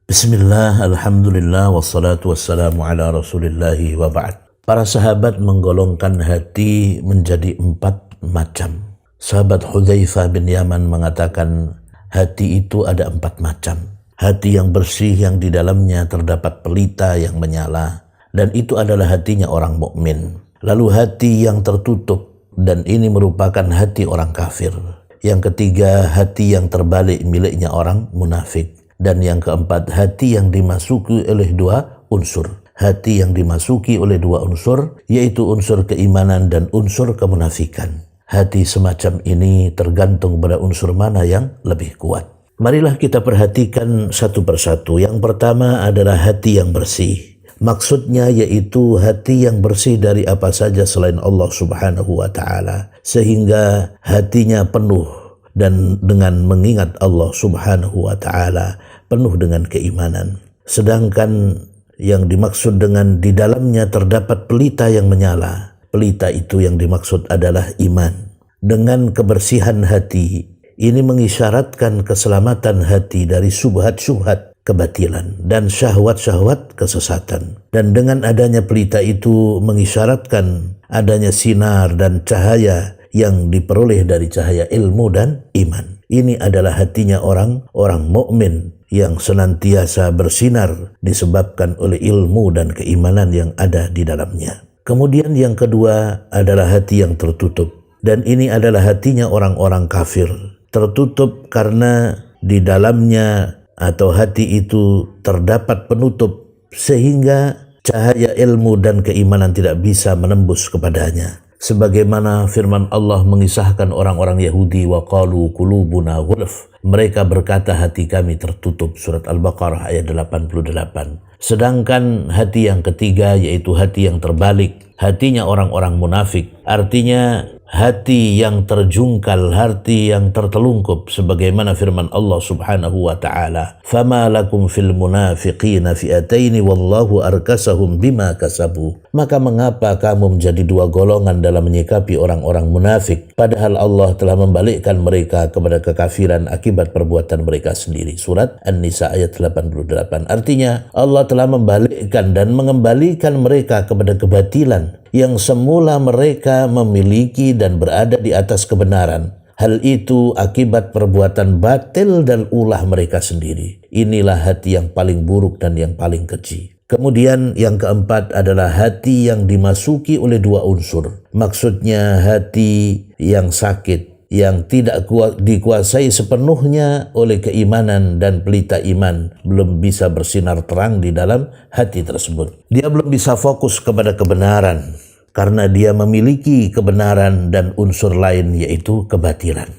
Bismillah, alhamdulillah, wassalatu wassalamu ala rasulillahi wa ba'd. Para sahabat menggolongkan hati menjadi 4 macam. Sahabat Hudzaifah bin Yaman mengatakan hati itu ada 4 macam. Hati yang bersih yang di dalamnya terdapat pelita yang menyala, dan itu adalah hatinya orang mukmin. Lalu hati yang tertutup, dan ini merupakan hati orang kafir. Yang ketiga, hati yang terbalik miliknya orang munafik. Dan yang keempat, hati yang dimasuki oleh 2 unsur. Hati yang dimasuki oleh 2 unsur, yaitu unsur keimanan dan unsur kemunafikan. Hati semacam ini tergantung pada unsur mana yang lebih kuat. Marilah kita perhatikan satu persatu. Yang pertama adalah hati yang bersih. Maksudnya yaitu hati yang bersih dari apa saja selain Allah Subhanahu wa ta'ala. Sehingga hatinya penuh dan dengan mengingat Allah Subhanahu wa ta'ala, penuh dengan keimanan. Sedangkan yang dimaksud dengan di dalamnya terdapat pelita yang menyala, pelita itu yang dimaksud adalah iman. Dengan kebersihan hati, ini mengisyaratkan keselamatan hati dari syubhat-syubhat kebatilan dan syahwat-syahwat kesesatan. Dan dengan adanya pelita itu mengisyaratkan adanya sinar dan cahaya yang diperoleh dari cahaya ilmu dan iman. Ini adalah hatinya orang mukmin yang senantiasa bersinar disebabkan oleh ilmu dan keimanan yang ada di dalamnya. Kemudian yang kedua adalah hati yang tertutup, dan ini adalah hatinya orang-orang kafir. Tertutup karena di dalamnya atau hati itu terdapat penutup sehingga cahaya ilmu dan keimanan tidak bisa menembus kepadanya. Sebagaimana firman Allah mengisahkan orang-orang Yahudi, wa qalu qulubuna ghulf. Mereka berkata hati kami tertutup. Surat Al-Baqarah ayat 88. Sedangkan hati yang ketiga yaitu hati yang terbalik, hatinya orang-orang munafik. Artinya hati yang terjungkal, hati yang tertelungkup, sebagaimana firman Allah Subhanahu wa ta'ala, fama lakum fil munafiqina fi'ataini wallahu arkasahum bima kasabu. Maka mengapa kamu menjadi 2 golongan dalam menyikapi orang-orang munafik, padahal Allah telah membalikkan mereka kepada kekafiran akibat perbuatan mereka sendiri. Surat An-Nisa ayat 88. Artinya Allah telah membalikkan dan mengembalikan mereka kepada kebatilan yang semula mereka memiliki dan berada di atas kebenaran. Hal itu akibat perbuatan batil dan ulah mereka sendiri. Inilah hati yang paling buruk dan yang paling keji. Kemudian yang keempat adalah hati yang dimasuki oleh 2 unsur. Maksudnya hati yang sakit, yang tidak dikuasai sepenuhnya oleh keimanan dan pelita iman, belum bisa bersinar terang di dalam hati tersebut. Dia belum bisa fokus kepada kebenaran karena dia memiliki kebenaran dan unsur lain yaitu kebatilan.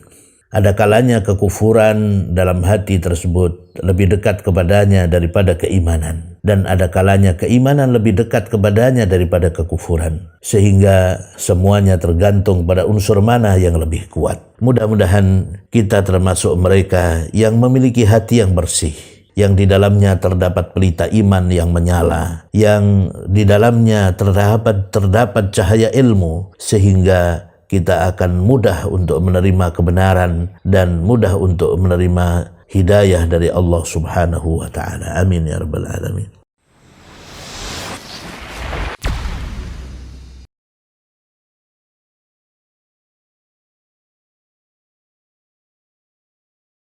Ada kalanya kekufuran dalam hati tersebut lebih dekat kepadanya daripada keimanan, dan ada kalanya keimanan lebih dekat kepadanya daripada kekufuran, sehingga semuanya tergantung pada unsur mana yang lebih kuat. Mudah-mudahan kita termasuk mereka yang memiliki hati yang bersih, yang di dalamnya terdapat pelita iman yang menyala, yang di dalamnya terdapat cahaya ilmu, sehingga kita akan mudah untuk menerima kebenaran dan mudah untuk menerima hidayah dari Allah Subhanahu wa ta'ala. Amin ya rabbal alamin.